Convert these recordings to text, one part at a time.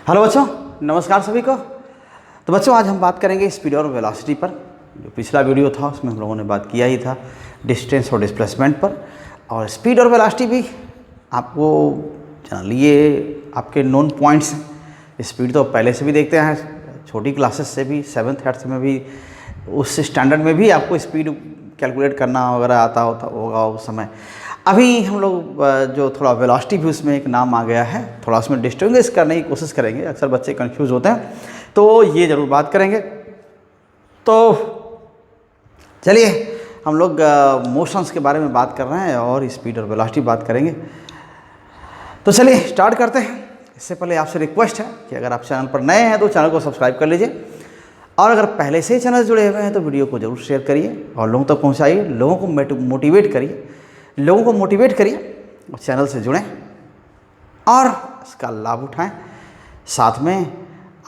Hello बच्चों, नमस्कार सभी को। तो बच्चों आज हम बात करेंगे स्पीड और वेलोसिटी पर। जो पिछला वीडियो था उसमें हम लोगों ने बात किया ही था डिस्टेंस और डिस्प्लेसमेंट पर, और स्पीड और वेलोसिटी भी आपको जान लिए आपके नोन पॉइंट्स हैं। स्पीड तो पहले से भी देखते हैं, छोटी क्लासेस से भी, 7th 8th में भी, उस स्टैंडर्ड में भी आपको स्पीड कैलकुलेट करना वगैरह आता होगा उस समय। अभी हम लोग जो थोड़ा वेलोसिटी भी उसमें एक नाम आ गया है, थोड़ा उसमें डिस्टिंग्विश करने की कोशिश करेंगे। अक्सर बच्चे कंफ्यूज होते हैं, तो ये ज़रूर बात करेंगे। तो चलिए हम लोग मोशंस के बारे में बात कर रहे हैं और स्पीड और वेलोसिटी बात करेंगे। तो चलिए स्टार्ट करते हैं। इससे पहले आपसे रिक्वेस्ट है कि अगर आप चैनल पर नए हैं तो चैनल को सब्सक्राइब कर लीजिए, और अगर पहले से ही चैनल से जुड़े हुए हैं तो वीडियो को ज़रूर शेयर करिए और लोगों तक पहुँचाइए। लोगों को मोटिवेट करिए, और चैनल से जुड़ें और इसका लाभ उठाएं। साथ में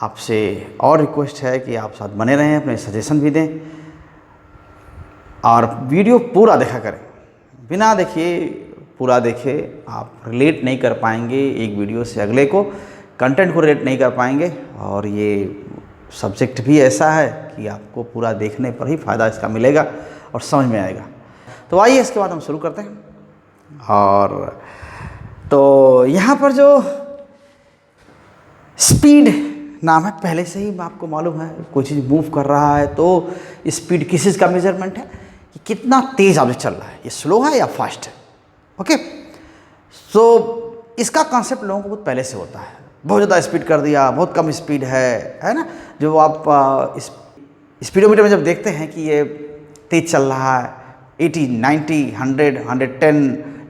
आपसे और रिक्वेस्ट है कि आप साथ बने रहें, अपने सजेशन भी दें और वीडियो पूरा देखा करें। बिना देखिए पूरा देखे आप रिलेट नहीं कर पाएंगे एक वीडियो से अगले को, कंटेंट को रिलेट नहीं कर पाएंगे। और ये सब्जेक्ट भी ऐसा है कि आपको पूरा देखने पर ही फ़ायदा इसका मिलेगा और समझ में आएगा। तो आइए इसके बाद हम शुरू करते हैं। और तो यहाँ पर जो स्पीड नाम है, पहले से ही आपको मालूम है कोई चीज़ मूव कर रहा है तो स्पीड किस चीज़ का मेजरमेंट है कि कितना तेज़ ऑब्जेक्ट चल रहा है, ये स्लो है या फास्ट है। ओके, तो इसका कॉन्सेप्ट लोगों को बहुत पहले से होता है। बहुत ज़्यादा स्पीड कर दिया, बहुत कम स्पीड है ना। जो आप स्पीडोमीटर में जब देखते हैं कि ये तेज़ चल रहा है 80, 90, 100, 110,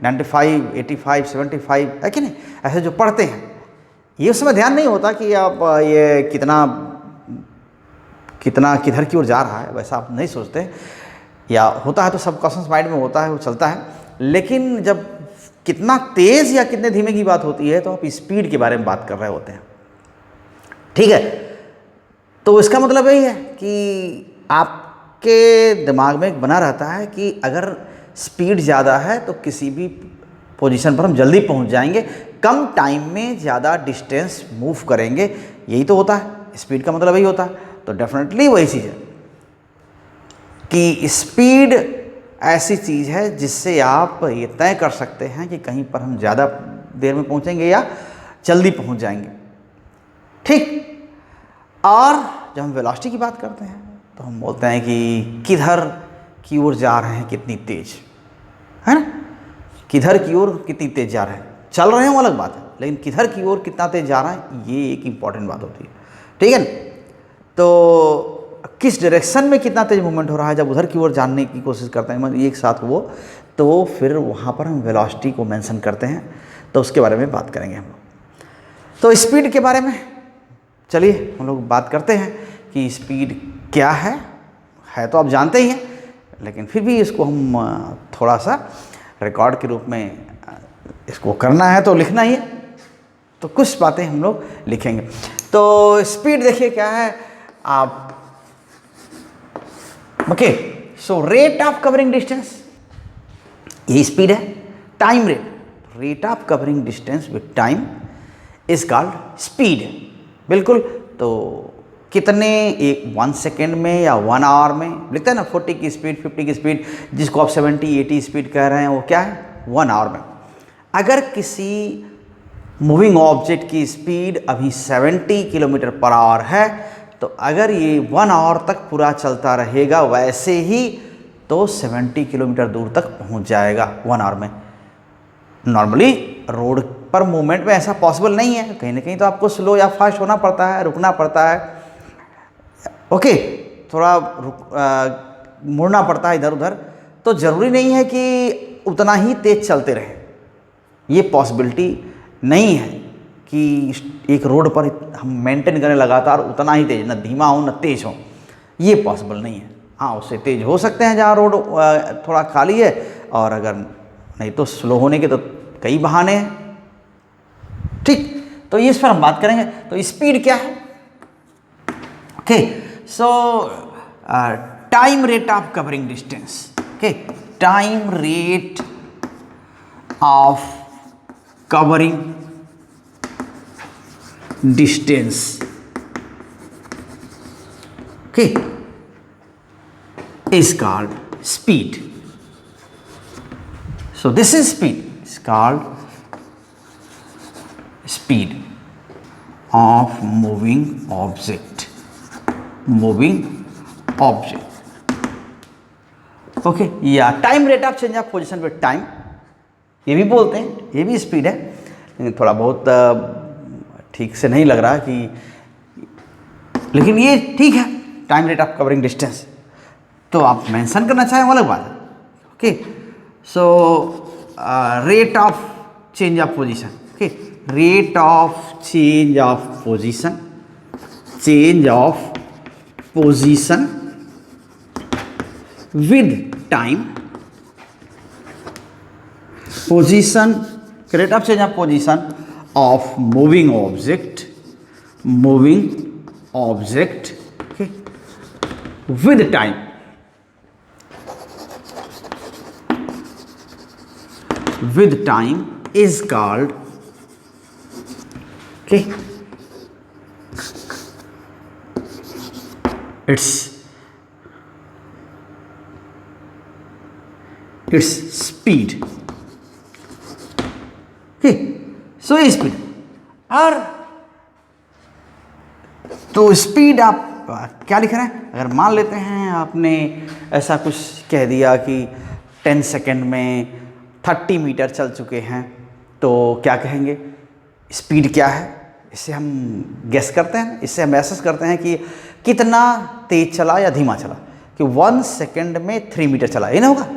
95, 85, 75, है कि नहीं, ऐसे जो पढ़ते हैं, ये उस समय ध्यान नहीं होता कि आप ये कितना किधर की ओर जा रहा है, वैसा आप नहीं सोचते, या होता है तो सबकॉन्शियस माइंड में होता है, वो चलता है। लेकिन जब कितना तेज़ या कितने धीमे की बात होती है तो आप स्पीड के बारे में बात कर रहे होते हैं। ठीक है, तो इसका मतलब यही है कि आपके दिमाग में एक बना रहता है कि अगर स्पीड ज़्यादा है तो किसी भी पोजीशन पर हम जल्दी पहुंच जाएंगे, कम टाइम में ज़्यादा डिस्टेंस मूव करेंगे। यही तो होता है, स्पीड का मतलब यही होता है। तो डेफिनेटली वही चीज़ है कि स्पीड ऐसी चीज़ है जिससे आप ये तय कर सकते हैं कि कहीं पर हम ज़्यादा देर में पहुंचेंगे या जल्दी पहुंच जाएंगे। ठीक, और जब हम वेलोसिटी की बात करते हैं तो हम बोलते हैं कि किधर की ओर जा रहे हैं, कितनी तेज़ है ना, किधर की ओर कितनी तेज़ जा रहे हैं। चल रहे हैं वो अलग बात है, लेकिन किधर की ओर कितना तेज़ जा रहा है ये एक इम्पॉर्टेंट बात होती है। ठीक है ना, तो किस डायरेक्शन में कितना तेज़ मूवमेंट हो रहा है, जब उधर की ओर जानने की कोशिश करते हैं एक साथ वो, तो फिर वहाँ पर हम वेलोसिटी को मेंशन करते हैं। तो उसके बारे में बात करेंगे हम लोग। तो स्पीड के बारे में चलिए हम लोग बात करते हैं कि स्पीड क्या है तो आप जानते ही हैं, लेकिन फिर भी इसको हम थोड़ा सा रिकॉर्ड के रूप में इसको करना है तो लिखना ही है, तो कुछ बातें हम लोग लिखेंगे। तो स्पीड देखिए क्या है आप। Okay, so rate of covering distance, यही स्पीड है। Time rate of covering distance with time is called speed. बिल्कुल, तो कितने 1 सेकेंड में या 1 आवर में लिखते हैं ना, 40 की स्पीड, 50 की स्पीड, जिसको आप 70, 80 स्पीड कह रहे हैं, वो क्या है 1 आवर में। अगर किसी मूविंग ऑब्जेक्ट की स्पीड अभी 70 किलोमीटर पर आवर है, तो अगर ये 1 आवर तक पूरा चलता रहेगा वैसे ही, तो 70 किलोमीटर दूर तक पहुंच जाएगा 1 आवर में। नॉर्मली रोड पर मूवमेंट में ऐसा पॉसिबल नहीं है, कहीं ना कहीं तो आपको स्लो या फास्ट होना पड़ता है, रुकना पड़ता है। ओके, थोड़ा मुड़ना पड़ता है इधर उधर, तो ज़रूरी नहीं है कि उतना ही तेज़ चलते रहें। ये पॉसिबिलिटी नहीं है कि एक रोड पर हम मेंटेन करें लगातार उतना ही तेज़, ना धीमा हो ना तेज़ हो, ये पॉसिबल नहीं है। हाँ, उससे तेज़ हो सकते हैं जहाँ रोड थोड़ा खाली है, और अगर नहीं तो स्लो होने के तो कई बहाने हैं। ठीक, तो इस पर हम बात करेंगे। तो स्पीड क्या है? Okay, so time rate of covering distance. Okay, time rate of covering distance. Okay, is called speed. So this is speed. It's called speed of moving object. Moving object. Okay, या time rate of change of position with time, ये भी बोलते हैं, ये भी speed है, लेकिन थोड़ा बहुत ठीक से नहीं लग रहा कि, लेकिन ये ठीक है, time rate of covering distance. तो आप मेंशन करना चाहें वो अलग बात है। Okay, so rate of change of position. Okay, rate of change of position, change of position with time, position, rate of change of position of moving object, okay, with time, is called, okay, it's speed. Okay, so speed, और तो speed आप क्या लिख रहे हैं? अगर मान लेते हैं आपने ऐसा कुछ कह दिया कि 10 सेकेंड में 30 मीटर चल चुके हैं, तो क्या कहेंगे? स्पीड क्या है? इससे हम गेस करते हैं, इससे हम एहसास करते हैं कि कितना तेज चला या धीमा चला। कि 1 सेकेंड में 3 मीटर चला, ये ना होगा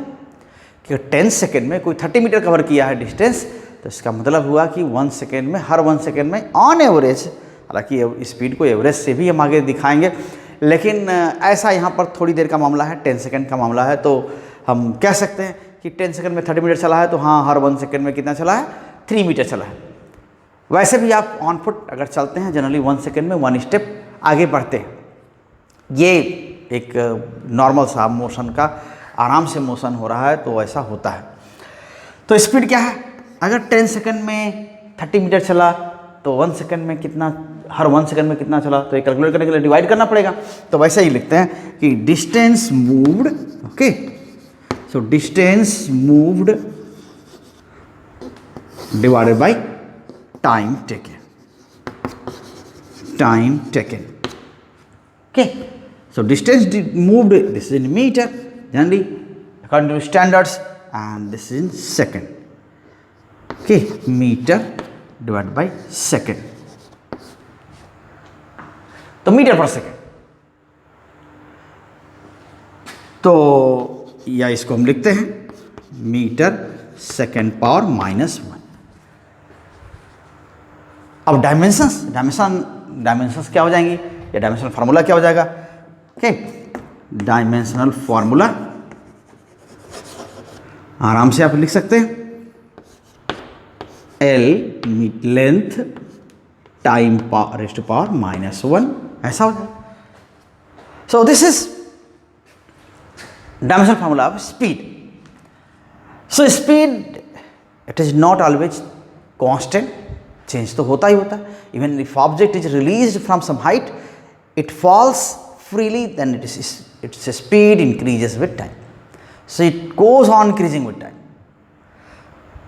कि 10 सेकेंड में कोई 30 मीटर कवर किया है डिस्टेंस, तो इसका मतलब हुआ कि 1 सेकेंड में, हर 1 सेकेंड में ऑन एवरेज, हालांकि स्पीड को एवरेज से भी हम आगे दिखाएंगे, लेकिन ऐसा यहाँ पर थोड़ी देर का मामला है, 10 सेकेंड का मामला है, तो हम कह सकते हैं कि 10 सेकेंड में 30 मीटर चला है, तो हाँ, हर 1 सेकेंड में कितना चला है? 3 मीटर चला है। वैसे भी आप ऑन फुट अगर चलते हैं, जनरली 1 सेकेंड में 1 स्टेप आगे बढ़ते हैं। ये एक नॉर्मल सा मोशन का, आराम से मोशन हो रहा है, तो ऐसा होता है। तो स्पीड क्या है? अगर 10 सेकंड में 30 मीटर चला, तो 1 सेकंड में कितना, हर 1 सेकंड में कितना चला, तो ये कैलकुलेट करने के लिए डिवाइड करना पड़ेगा। तो वैसे ही लिखते हैं कि distance moved, okay, so distance moved divided by time taken, time taken, okay. So distance moved, this is in metre generally according to standards, and this is in second, okay, meter divided by second, तो metre पर second. तो या इसको हम लिखते हैं metre second power -1। अब dimensions क्या हो जाएंगी, या डायमेंशनल फार्मूला क्या हो जाएगा? ओके, डायमेंशनल फॉर्मूला आराम से आप लिख सकते हैं, L length time raised to power -1, ऐसा हो जाए। So this is dimensional formula of speed. So speed, it is not always constant, change तो होता ही होता है। Even if object is released from some height, it falls freely, then its speed increases with time, so it goes on increasing with time।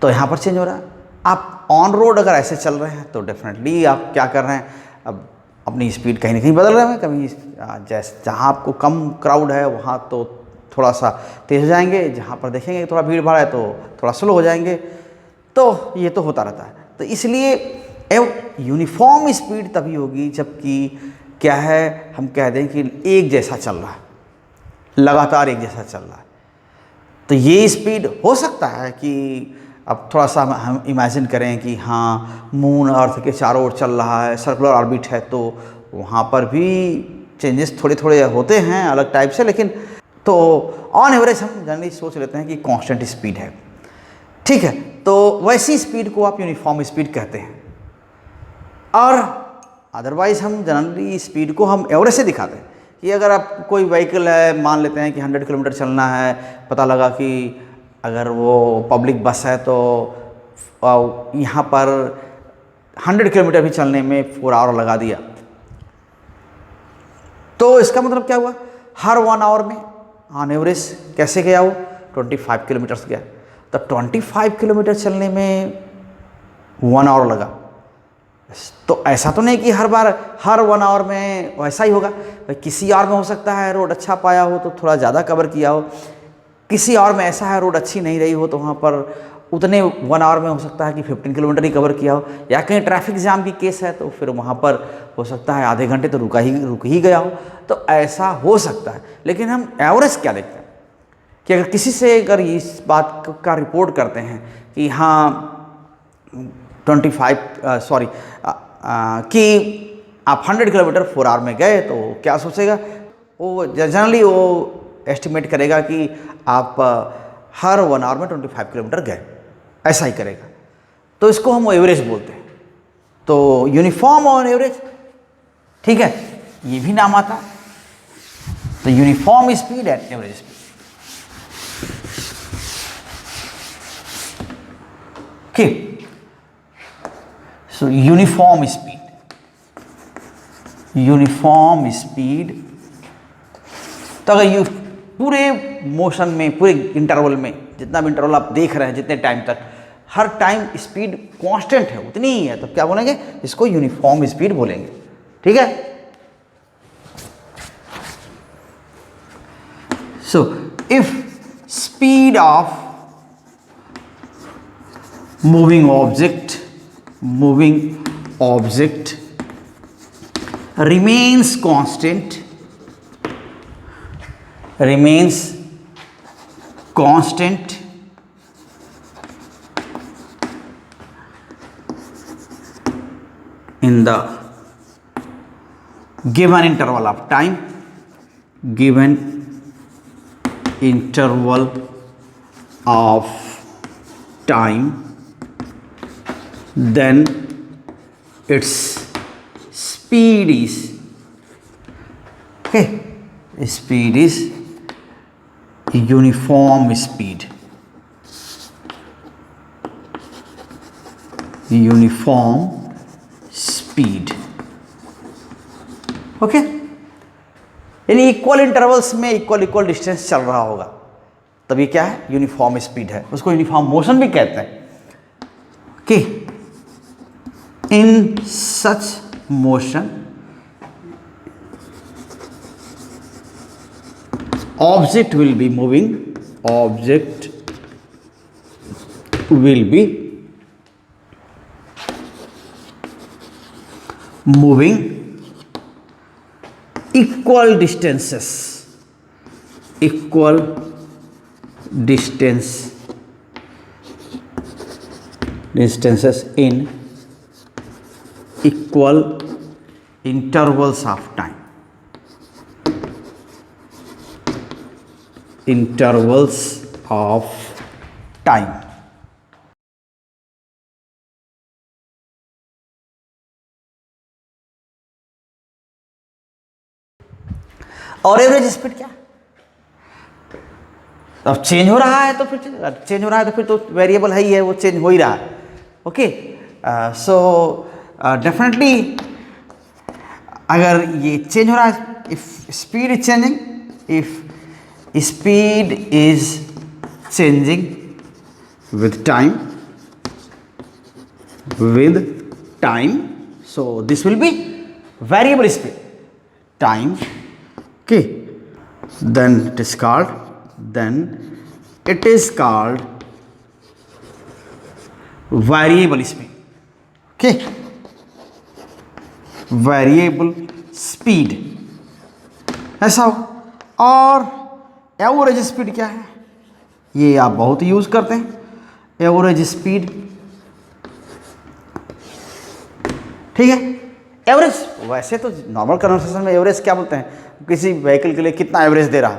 तो यहाँ पर change हो रहा है। आप ऑन रोड अगर ऐसे चल रहे हैं, तो डेफिनेटली आप क्या कर रहे हैं, अब अपनी स्पीड कहीं ना कहीं बदल रहे हैं। कभी जैसे जहाँ आपको कम क्राउड है, वहाँ तो थोड़ा सा तेज हो जाएंगे, जहाँ पर देखेंगे थोड़ा भीड़ भाड़ है, तो थोड़ा स्लो हो जाएंगे। तो ये तो होता रहता है। तो इसलिए यूनिफॉर्म स्पीड तभी होगी जबकि क्या है, हम कह दें कि एक जैसा चल रहा है, लगातार एक जैसा चल रहा है। तो ये स्पीड हो सकता है कि अब थोड़ा सा हम इमेजिन करें कि हाँ, मून अर्थ के चारों ओर चल रहा है, सर्कुलर ऑर्बिट है, तो वहाँ पर भी चेंजेस थोड़े थोड़े होते हैं अलग टाइप से, लेकिन तो ऑन एवरेज हम जनरली सोच लेते हैं कि कांस्टेंट स्पीड है। ठीक है, तो वैसी स्पीड को आप यूनिफॉर्म स्पीड कहते हैं। और अदरवाइज़ हम जनरली स्पीड को हम एवरेज से दिखाते हैं कि अगर आप कोई व्हीकल है, मान लेते हैं कि 100 किलोमीटर चलना है, पता लगा कि अगर वो पब्लिक बस है तो यहाँ पर 100 किलोमीटर भी चलने में 4 आवर लगा दिया, तो इसका मतलब क्या हुआ, हर 1 आवर में ऑन एवरेज कैसे गया वो 25 किलोमीटर गया। तब 25 किलोमीटर चलने में 1 आवर लगा। तो ऐसा तो नहीं कि हर बार हर 1 आवर में वैसा ही होगा, भाई किसी और में हो सकता है रोड अच्छा पाया हो तो थोड़ा ज़्यादा कवर किया हो, किसी और में ऐसा है रोड अच्छी नहीं रही हो तो वहाँ पर उतने 1 आवर में हो सकता है कि 15 किलोमीटर ही कवर किया हो, या कहीं ट्रैफिक जाम की केस है तो फिर वहाँ पर हो सकता है आधे घंटे तो रुक ही गया हो। तो ऐसा हो सकता है, लेकिन हम एवरेज क्या देखते हैं कि अगर किसी से अगर इस बात का रिपोर्ट करते हैं कि हाँ 25 कि आप 100 किलोमीटर 4 आवर में गए, तो क्या सोचेगा वो, जनरली वो एस्टिमेट करेगा कि आप हर 1 आवर में 25 किलोमीटर गए, ऐसा ही करेगा। तो इसको हम एवरेज बोलते हैं। तो यूनिफॉर्म ऑन एवरेज, ठीक है, ये भी नाम आता है। तो uniform speed and average speed, okay. So uniform speed, तो अगर पूरे मोशन में, पूरे इंटरवल में, जितना भी इंटरवल आप देख रहे हैं, जितने टाइम तक, हर टाइम स्पीड कांस्टेंट है, उतनी ही है, तो क्या बोलेंगे, इसको यूनिफॉर्म स्पीड बोलेंगे, ठीक है। So if speed of moving object remains constant in the given interval of time, then its speed is, okay, speed is uniform speed, okay. यानी इक्वल इंटरवल्स में इक्वल डिस्टेंस चल रहा होगा, तभी क्या है, यूनिफॉर्म स्पीड है। उसको यूनिफॉर्म मोशन भी कहते हैं कि in such motion object will be moving equal distances in equal intervals of time, और एवरेज स्पीड क्या, अब चेंज हो रहा है तो फिर तो वेरिएबल है ही है, वो चेंज हो ही रहा है, ओके। सो डेफिनेटली अगर ये चेंज हो रहा है, if speed is changing with time, so this will be variable speed time, okay. Then it is called variable speed, okay, variable speed ऐसा हो। और एवरेज स्पीड क्या है, ये आप बहुत यूज करते हैं, एवरेज स्पीड, ठीक है। एवरेज वैसे तो नॉर्मल कन्वर्सेशन में एवरेज क्या बोलते हैं, किसी व्हीकल के लिए कितना एवरेज दे रहा,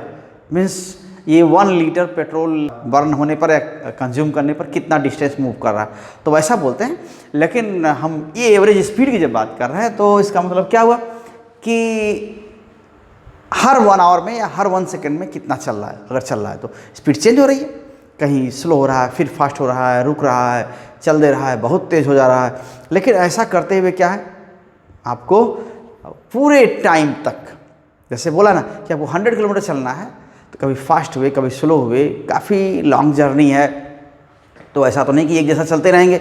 मीन्स ये 1 लीटर पेट्रोल बर्न होने पर या कंज्यूम करने पर कितना डिस्टेंस मूव कर रहा है, तो वैसा बोलते हैं। लेकिन हम ये एवरेज स्पीड की जब बात कर रहे हैं तो इसका मतलब क्या हुआ कि हर 1 आवर में या हर 1 सेकेंड में कितना चल रहा है, अगर चल रहा है तो स्पीड चेंज हो रही है। कहीं स्लो हो रहा है, फिर फास्ट हो रहा है, रुक रहा है, चल दे रहा है, बहुत तेज़ हो जा रहा है। लेकिन ऐसा करते हुए क्या है, आपको पूरे टाइम तक, जैसे बोला ना कि आपको 100 किलोमीटर चलना है, तो कभी फास्ट हुए, कभी स्लो हुए, काफ़ी लॉन्ग जर्नी है, तो ऐसा तो नहीं कि एक जैसा चलते रहेंगे।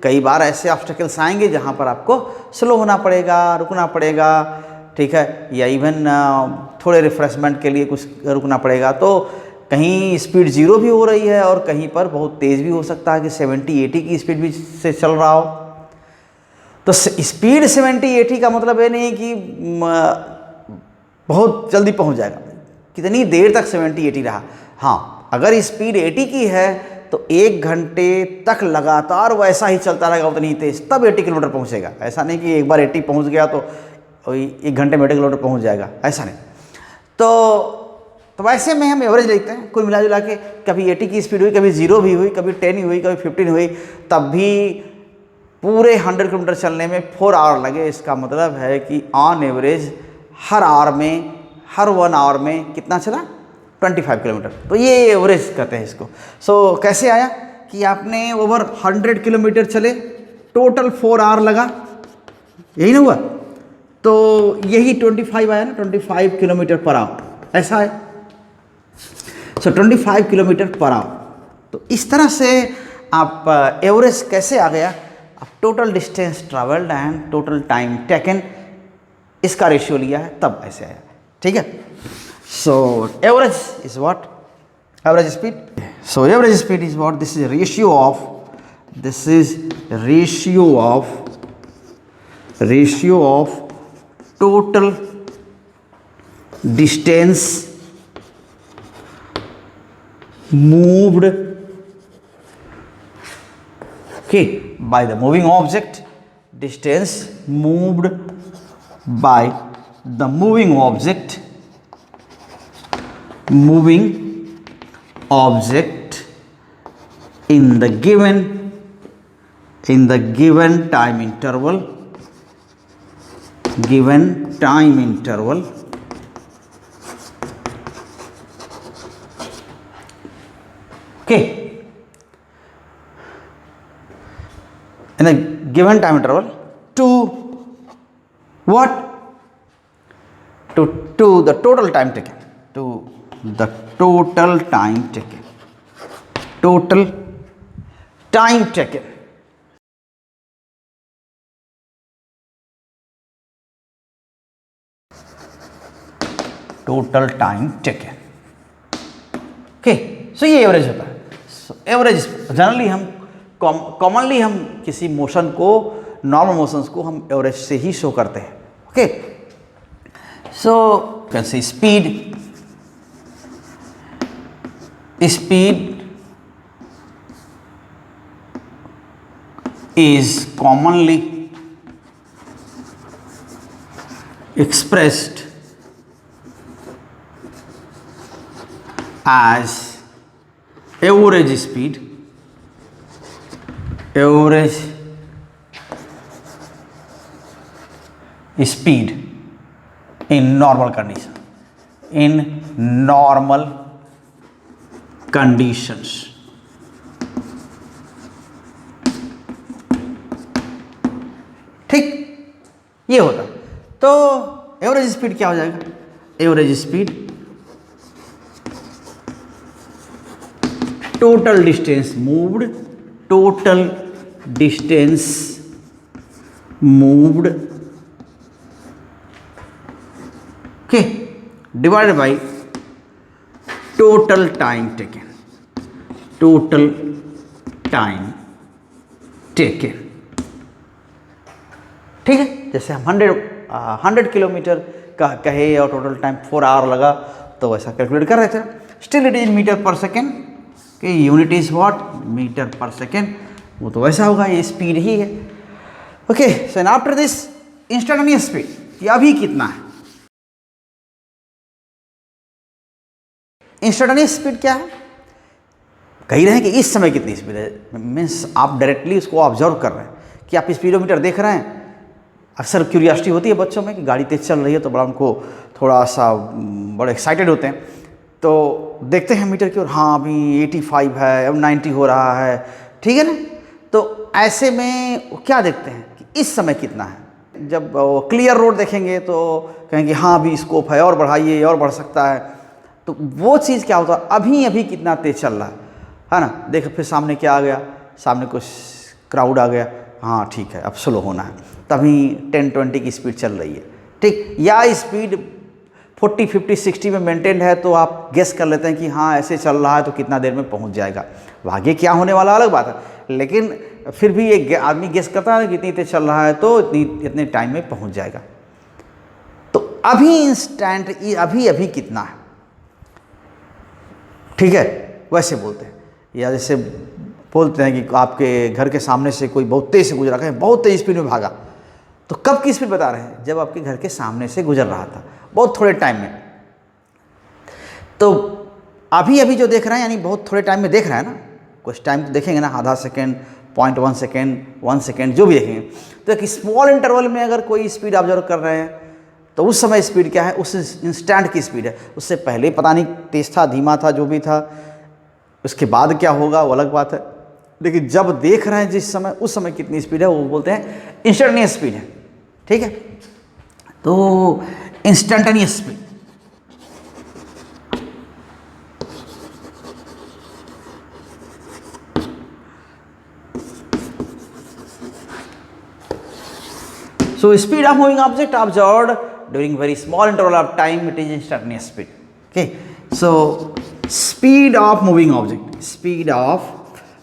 कई बार ऐसे ऑब्स्टेकल्स आएंगे जहाँ पर आपको स्लो होना पड़ेगा, रुकना पड़ेगा, ठीक है, या इवन थोड़े रिफ्रेशमेंट के लिए कुछ रुकना पड़ेगा। तो कहीं स्पीड 0 भी हो रही है और कहीं पर बहुत तेज़ भी हो सकता है कि 70-80 की स्पीड भी से चल रहा हो। तो स्पीड 70-80 का मतलब ये नहीं कि बहुत जल्दी पहुंच जाएगा, कितनी देर तक 70-80 रहा। हाँ, अगर स्पीड 80 की है तो 1 घंटे तक लगातार वैसा ही चलता रहेगा उतनी ही तेज़, तब 80 किलोमीटर पहुंचेगा। ऐसा नहीं कि एक बार 80 पहुंच गया तो 1 घंटे में 80 किलोमीटर पहुंच जाएगा, ऐसा नहीं। तो वैसे में हम एवरेज लेते हैं, कुल मिला जुला के कभी 80 की स्पीड हुई, कभी 0 भी हुई, कभी 10 हुई, कभी 15 हुई, तब भी पूरे 100 किलोमीटर चलने में 4 आवर लगे। इसका मतलब है कि ऑन एवरेज हर आवर में, हर 1 आवर में कितना चला, 25 किलोमीटर। तो ये एवरेज कहते हैं इसको। सो कैसे आया कि आपने ओवर 100 किलोमीटर चले, टोटल 4 आवर लगा, यही ना हुआ, तो यही 25 आया ना, 25 किलोमीटर पर आवर, ऐसा है। सो 25 किलोमीटर पर आवर। तो इस तरह से आप एवरेज कैसे आ गया, आप total distance travelled and total time taken, इसका रेशियो लिया है, तब ऐसे आया, ठीक है। So average is what, average speed. So average speed is what, this is ratio of total distance moved, okay, by the moving object, distance moved by the moving object in the given time interval, okay, in a given time interval to what, to the total time taken, total time taken, total time taken okay. So ये average होता है। Average generally हम commonly हम किसी motion को, normal motions को हम average से ही शो करते हैं, okay. So can say speed is commonly expressed as average speed in normal conditions, ठीक, ये होता। तो एवरेज स्पीड क्या हो जाएगा, average speed total distance moved okay, divided by total time taken, ठीक है। जैसे हम 100 किलोमीटर का कहे और टोटल टाइम 4 आवर लगा, तो वैसा कैलकुलेट कर रहे थे। स्टिल इट इज मीटर पर सेकेंड, कि यूनिट इज व्हाट, मीटर पर सेकेंड, वो तो वैसा होगा, ये स्पीड ही है, okay. So and after this instantaneous speed, कि अभी कितना है। इंस्टेंटेनियस स्पीड क्या है, कही रहे हैं कि इस समय कितनी स्पीड है, मीन्स आप डायरेक्टली उसको ऑब्जर्व कर रहे हैं कि आप स्पीडोमीटर देख रहे हैं। अक्सर क्यूरियोसिटी होती है बच्चों में कि गाड़ी तेज चल रही है, तो बड़ा उनको थोड़ा सा बड़े एक्साइटेड होते हैं। तो देखते हैं मीटर की ओर, हाँ अभी 85 है, अब 90 हो रहा है, ठीक है ना। तो ऐसे में क्या देखते हैं कि इस समय कितना है। जब क्लियर रोड देखेंगे तो कहेंगे हाँ अभी स्कोप है और बढ़ाइए और बढ़ सकता है। तो वो चीज़ क्या होता है, अभी अभी कितना तेज चल रहा है ना। देखो फिर सामने क्या आ गया, सामने कुछ क्राउड आ गया, हाँ ठीक है अब स्लो होना है, तभी 10-20 की स्पीड चल रही है, ठीक। या स्पीड 40, 50, 60 में मेंटेन है तो आप गेस कर लेते हैं कि हाँ ऐसे चल रहा है तो कितना देर में पहुंच जाएगा। आगे क्या होने वाला अलग बात है, लेकिन फिर भी एक आदमी गेस करता है कि इतनी तेज चल रहा है तो इतने टाइम में पहुंच जाएगा। तो अभी इंस्टेंट, अभी अभी कितना है, ठीक है, वैसे बोलते हैं। या जैसे बोलते हैं कि आपके घर के सामने से कोई बहुत तेज से गुजरा, कहें बहुत तेज स्पीड में भागा, तो कब की स्पीड बता रहे हैं, जब आपके घर के सामने से गुजर रहा था बहुत थोड़े टाइम में। तो अभी अभी जो देख रहे हैं यानी बहुत थोड़े टाइम में देख रहा है ना, कुछ टाइम तो देखेंगे ना, आधा सेकेंड, 0.1 सेकेंड, 1 सेकेंड, जो भी देखेंगे। तो एक स्मॉल इंटरवल में अगर कोई स्पीड ऑब्जर्व कर रहे हैं तो उस समय स्पीड क्या है, उस इंस्टेंट की स्पीड है। उससे पहले पता नहीं तेज था, धीमा था, जो भी था, उसके बाद क्या होगा वो अलग बात है। लेकिन जब देख रहे हैं जिस समय, उस समय कितनी स्पीड है वो बोलते हैं इंस्टेंटेनियस स्पीड है, ठीक है। तो instantaneous speed, so speed of moving object observed during very small interval of time, it is instantaneous speed. Okay, so speed of moving object, speed of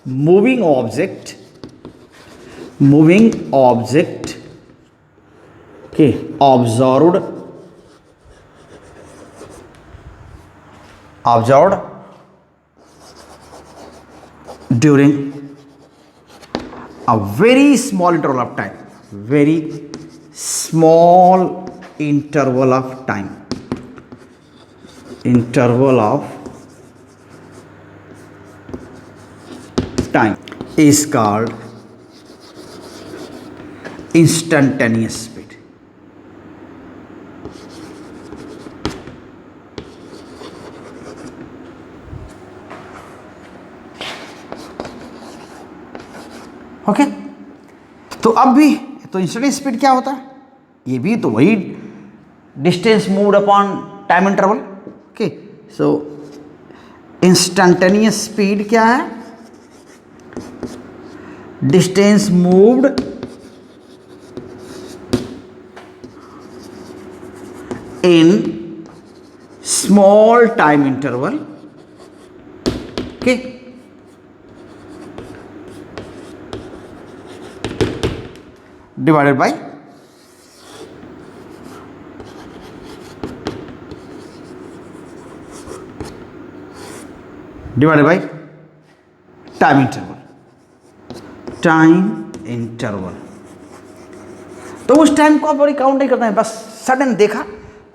moving object, okay, observed during a very small interval of time, very small interval of time, is called instantaneous speed. Okay, तो अब भी तो instantaneous speed क्या होता है, ये भी तो वही distance moved upon time interval. Okay, so instantaneous speed क्या है, distance moved in small time interval, okay, divided by time interval. तो उस टाइम को आप बड़ी काउंट नहीं करते हैं, बस सडन देखा,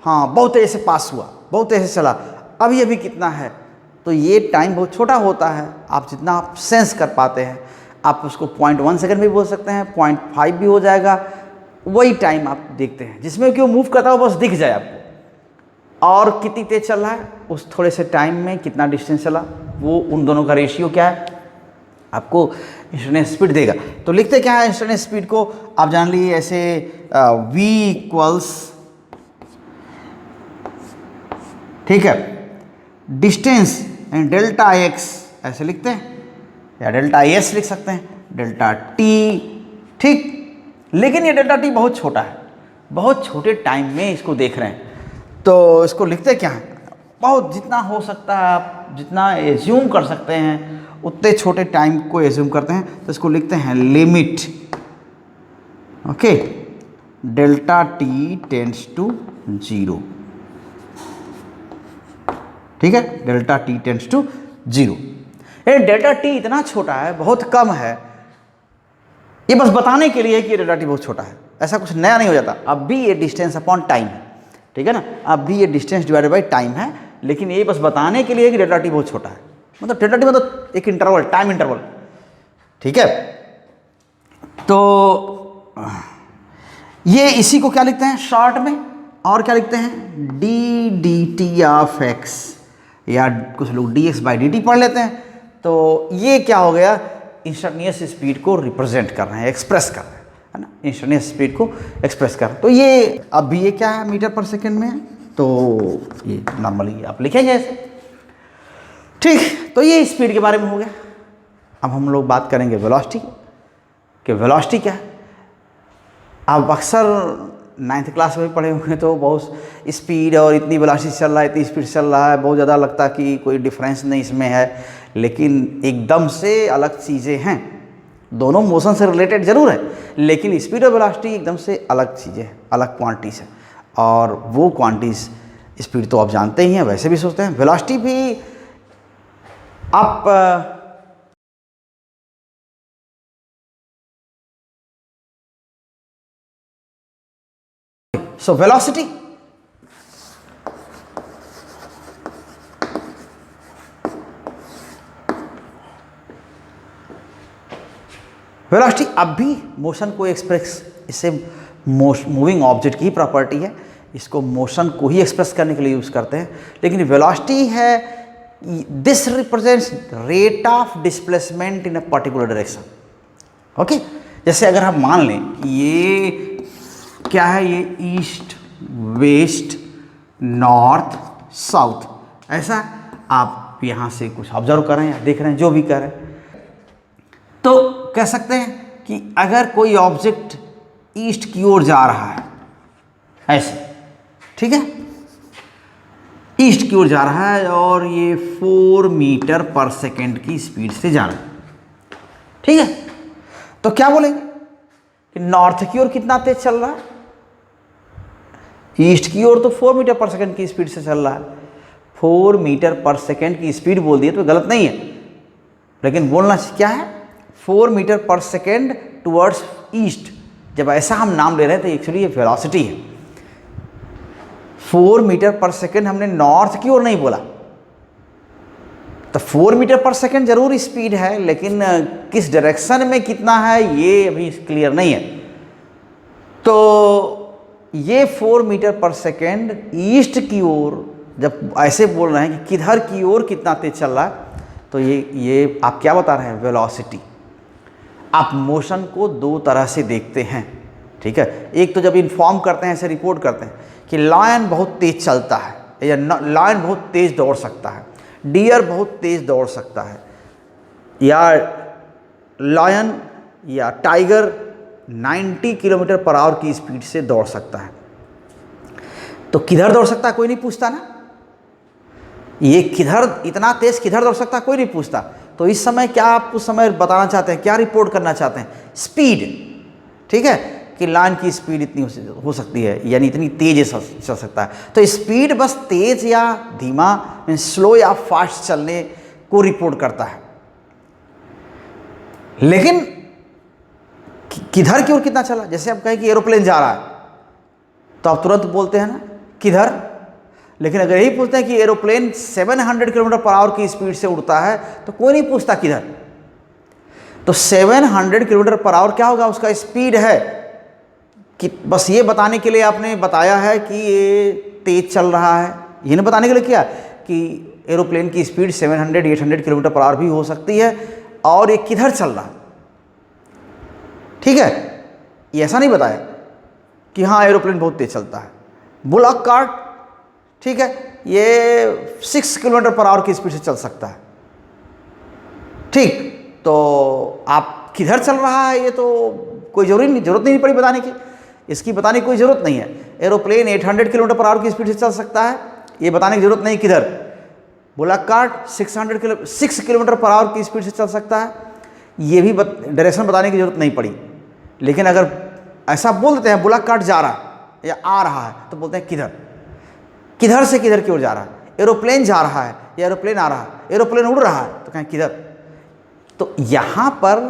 हाँ बहुत तेज से पास हुआ, बहुत तेज से चला, अभी अभी कितना है। तो ये टाइम बहुत छोटा होता है, आप जितना आप सेंस कर पाते हैं, आप उसको 0.1 सेकंड भी बोल सकते हैं, 0.5 भी हो जाएगा। वही टाइम आप देखते हैं जिसमें कि वो मूव करता हो, बस दिख जाए आपको, और कितनी तेज चल रहा है, उस थोड़े से टाइम में कितना डिस्टेंस चला, वो उन दोनों का रेशियो क्या है आपको इंस्टेंटेनियस स्पीड देगा। तो लिखते क्या है इंस्टेंटेनियस स्पीड को, आप जान लीजिए ऐसे v इक्वल्स, ठीक है, डिस्टेंस एंड डेल्टा x, ऐसे लिखते हैं, या डेल्टा s लिख सकते हैं, डेल्टा t, ठीक। लेकिन ये डेल्टा t बहुत छोटा है, बहुत छोटे टाइम में इसको देख रहे हैं, तो इसको लिखते क्या है, बहुत जितना हो सकता है आप जितना एज्यूम कर सकते हैं उतने छोटे टाइम को एज्यूम करते हैं, तो इसको लिखते हैं limit, okay, delta t tends to 0, ठीक है, डेल्टा t टेंड्स टू 0। ये डेल्टा t इतना छोटा है, बहुत कम है, ये बस बताने के लिए कि डेल्टा t बहुत छोटा है, ऐसा कुछ नया नहीं हो जाता। अब भी ये डिस्टेंस अपॉन टाइम है, ठीक है ना, अब भी ये डिस्टेंस डिवाइडेड बाई टाइम है, लेकिन ये बस बताने के लिए कि डेल्टा t बहुत छोटा है, मतलब डेल्टा t मतलब एक इंटरवल, टाइम इंटरवल, ठीक है। तो ये इसी को क्या लिखते हैं शॉर्ट में, और क्या लिखते हैं, D D T of x, या कुछ लोग dx/dt पढ़ लेते हैं। तो ये क्या हो गया, इंस्टेंटेनियस स्पीड को रिप्रेजेंट कर रहे हैं, एक्सप्रेस कर रहे हैं, है ना, इंस्टेंटेनियस स्पीड को एक्सप्रेस कर रहे हैं। तो ये अभी ये क्या है, मीटर पर सेकेंड में है, तो ये नॉर्मली आप लिखेंगे ऐसे, ठीक। तो ये स्पीड के बारे में हो गया। अब हम लोग बात करेंगे वेलोसिटी की, कि वेलोसिटी क्या है। आप अक्सर 9th क्लास में पढ़े होंगे, तो बहुत स्पीड और इतनी वेलोसिटी चल रहा है, इतनी स्पीड चल रहा है, बहुत ज़्यादा लगता है कि कोई डिफरेंस नहीं इसमें है, लेकिन एकदम से अलग चीज़ें हैं। दोनों मोशन से रिलेटेड जरूर है, लेकिन स्पीड और वेलोसिटी एकदम से अलग चीज़ें हैं, अलग क्वांटिटीज़ है। और वो क्वांटिटीज़, स्पीड तो आप जानते ही हैं, वैसे भी सोचते हैं, वेलोसिटी भी आप so velocity, वेलोसिटी अब भी मोशन को एक्सप्रेस, इससे मूविंग ऑब्जेक्ट की प्रॉपर्टी है, इसको मोशन को ही एक्सप्रेस करने के लिए यूज़ करते हैं। लेकिन वेलोसिटी है, this represents rate of displacement in a particular direction. Okay, जैसे अगर हम मान लें कि ये क्या है, ये ईस्ट वेस्ट नॉर्थ साउथ, ऐसा आप यहाँ से कुछ ऑब्जर्व कर रहे हैं या देख रहे हैं, जो भी कर रहे हैं, तो कह सकते हैं कि अगर कोई ऑब्जेक्ट ईस्ट की ओर जा रहा है ऐसे, ठीक है, ईस्ट की ओर जा रहा है और ये 4 मीटर पर सेकेंड की स्पीड से जा रहा है, ठीक है, तो क्या बोलेंगे कि नॉर्थ की ओर कितना तेज चल रहा है, ईस्ट की ओर तो 4 मीटर पर सेकेंड की स्पीड से चल रहा है। 4 मीटर पर सेकेंड की स्पीड बोल दिए तो गलत नहीं है, लेकिन बोलना क्या है, 4 मीटर पर सेकेंड टुवर्ड्स ईस्ट। जब ऐसा हम नाम ले रहे हैं तो एक्चुअली ये वेलोसिटी है। 4 मीटर पर सेकेंड हमने नॉर्थ की ओर नहीं बोला, तो 4 मीटर पर सेकेंड जरूर स्पीड है, लेकिन किस डायरेक्शन में कितना है ये अभी क्लियर नहीं है। तो ये 4 मीटर पर सेकेंड ईस्ट की ओर जब ऐसे बोल रहे हैं कि किधर की ओर कितना तेज चल रहा है, तो ये आप क्या बता रहे हैं, वेलोसिटी। आप मोशन को 2 तरह से देखते हैं, ठीक है। एक तो जब इन्फॉर्म करते हैं, ऐसे रिपोर्ट करते हैं कि लायन बहुत तेज चलता है, या लायन बहुत तेज दौड़ सकता है, डियर बहुत तेज दौड़ सकता है, या लायन या टाइगर 90 किलोमीटर पर आवर की स्पीड से दौड़ सकता है। तो किधर दौड़ सकता है कोई नहीं पूछता ना, ये किधर इतना तेज किधर दौड़ सकता है कोई नहीं पूछता। तो इस समय क्या आप उस समय बताना चाहते हैं, क्या रिपोर्ट करना चाहते हैं, स्पीड, ठीक है, कि लाइन की स्पीड इतनी हो सकती है, यानी इतनी तेज चल सकता है। तो स्पीड बस तेज या धीमा, स्लो या फास्ट चलने को रिपोर्ट करता है। लेकिन किधर की ओर कितना चला, जैसे आप कहें कि एरोप्लेन जा रहा है तो आप तुरंत बोलते हैं ना किधर, लेकिन अगर यही पूछते हैं कि एरोप्लेन 700 किलोमीटर पर आवर की स्पीड से उड़ता है तो कोई नहीं पूछता किधर। तो 700 किलोमीटर पर आवर क्या होगा, उसका स्पीड है, कि बस ये बताने के लिए आपने बताया है कि ये तेज चल रहा है, ये नहीं बताने के लिए किया कि एरोप्लेन की स्पीड 700-800 किलोमीटर पर आवर भी हो सकती है और ये किधर चल रहा है, ठीक है, ये ऐसा नहीं बताया कि हाँ एरोप्लेन बहुत तेज चलता है। बुलॉक कार्ट, ठीक है, ये 6 किलोमीटर पर आवर की स्पीड से चल सकता है, ठीक। तो आप किधर चल रहा है ये तो कोई जरूरत नहीं पड़ी बताने की, इसकी बताने की कोई ज़रूरत नहीं है। एरोप्लेन 800 किलोमीटर पर आवर की स्पीड से चल सकता है, ये बताने की ज़रूरत नहीं किधर। Bullock cart 6 kilometre per hour की स्पीड से चल सकता है, ये भी डायरेक्शन बताने की ज़रूरत नहीं पड़ी। लेकिन अगर ऐसा बोल देते हैं बुलॉक कार्ट जा रहा है या आ रहा है, तो बोलते हैं किधर, किधर से किधर की ओर जा रहा है, एरोप्लेन जा रहा है या एरोप्लेन आ रहा है, एरोप्लेन उड़ रहा है तो कहें किधर। तो यहाँ पर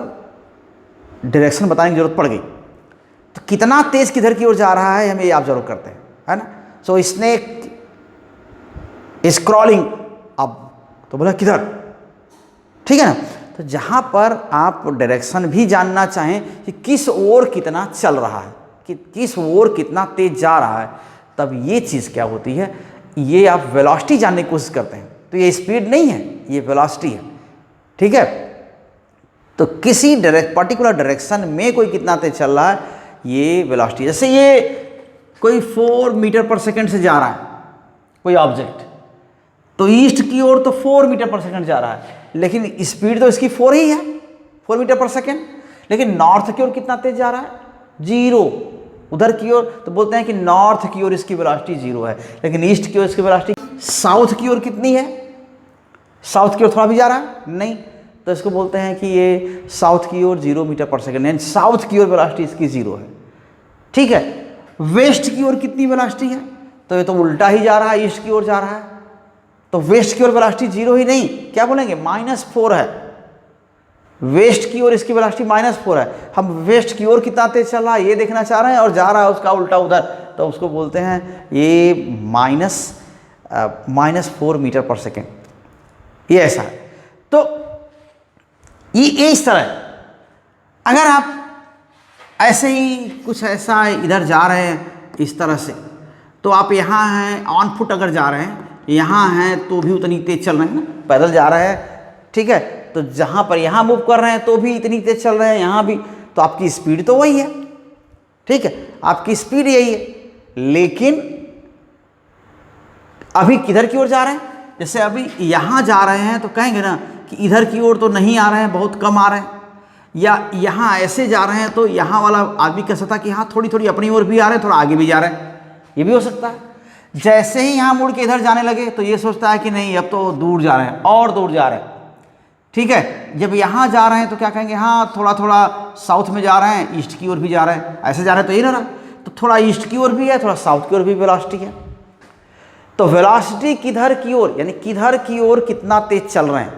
डायरेक्शन बताने की जरूरत पड़ गई, तो कितना तेज किधर की ओर जा रहा है हमें ये आप जरूर करते हैं, है ना। सो स्नेक इज क्रॉलिंग, अब तो बोला किधर, ठीक है ना। तो जहाँ पर आप डायरेक्शन भी जानना चाहें कि किस ओर कितना चल रहा है, कि किस ओर कितना तेज जा रहा है, तब ये चीज़ क्या होती है, ये आप वेलोसिटी जानने की कोशिश करते हैं। तो ये स्पीड नहीं है, ये वेलोसिटी है। ठीक है, तो किसी पर्टिकुलर डायरेक्शन में कोई कितना तेज चल रहा है, ये वेलोसिटी। जैसे ये कोई 4 मीटर पर सेकंड से जा रहा है कोई ऑब्जेक्ट, तो ईस्ट की ओर तो 4 मीटर पर सेकंड जा रहा है, लेकिन स्पीड तो इसकी 4 ही है, 4 मीटर पर सेकंड। लेकिन नॉर्थ की ओर कितना तेज जा रहा है, 0। उधर की ओर तो बोलते हैं कि नॉर्थ की ओर इसकी वेलोसिटी 0 है, लेकिन ईस्ट की ओर इसकी वेलोसिटी। साउथ की ओर कितनी है, साउथ की ओर थोड़ा भी जा रहा है नहीं, तो इसको बोलते हैं कि ये साउथ की ओर 0 मीटर पर सेकंड, यानी साउथ की ओर वेलोसिटी इसकी 0 है। ठीक है, वेस्ट की ओर कितनी वेलोसिटी है, तो ये तो उल्टा ही जा रहा है, ईस्ट की ओर जा रहा है, तो वेस्ट की ओर वेलोसिटी 0 ही नहीं, क्या बोलेंगे, -4 है। वेस्ट की ओर इसकी वेलोसिटी -4 है। हम वेस्ट की ओर कितना तेज चल रहा है ये देखना चाह रहे हैं, और जा रहा है उसका उल्टा उधर, तो उसको बोलते हैं ये -4 मीटर पर सेकेंड, ये ऐसा है। तो ये इस तरह है। अगर आप ऐसे ही कुछ ऐसा इधर जा रहे हैं इस तरह से, तो आप यहाँ हैं ऑन फुट अगर जा रहे हैं, यहाँ हैं तो भी उतनी तेज चल रहे हैं ना, पैदल जा रहे हैं। ठीक है, तो जहाँ पर यहाँ मूव कर रहे हैं तो भी इतनी तेज चल रहे हैं, यहाँ भी, तो आपकी स्पीड तो वही है। ठीक है, आपकी स्पीड यही है, लेकिन अभी किधर की ओर जा रहे हैं, जैसे अभी यहाँ जा रहे हैं तो कहेंगे ना कि इधर की ओर तो नहीं आ रहे हैं, बहुत कम आ रहे हैं, या यहाँ ऐसे जा रहे हैं तो यहाँ वाला आदमी कह सकता है कि हाँ थोड़ी थोड़ी अपनी ओर भी आ रहे हैं, थोड़ा आगे भी जा रहे हैं, ये भी हो सकता है। जैसे ही यहाँ मुड़ के इधर जाने लगे तो ये सोचता है कि नहीं अब तो दूर जा रहे हैं और दूर जा रहे हैं। ठीक है, जब यहाँ जा रहे हैं तो क्या कहेंगे, हाँ थोड़ा थोड़ा साउथ में जा रहे हैं, ईस्ट की ओर भी जा रहे हैं, ऐसे जा रहे हैं तो ये ना, तो थोड़ा ईस्ट की ओर भी है, थोड़ा साउथ की ओर भी वेलोसिटी है। तो वेलोसिटी किधर की ओर, यानी किधर की ओर कितना तेज चल रहे हैं,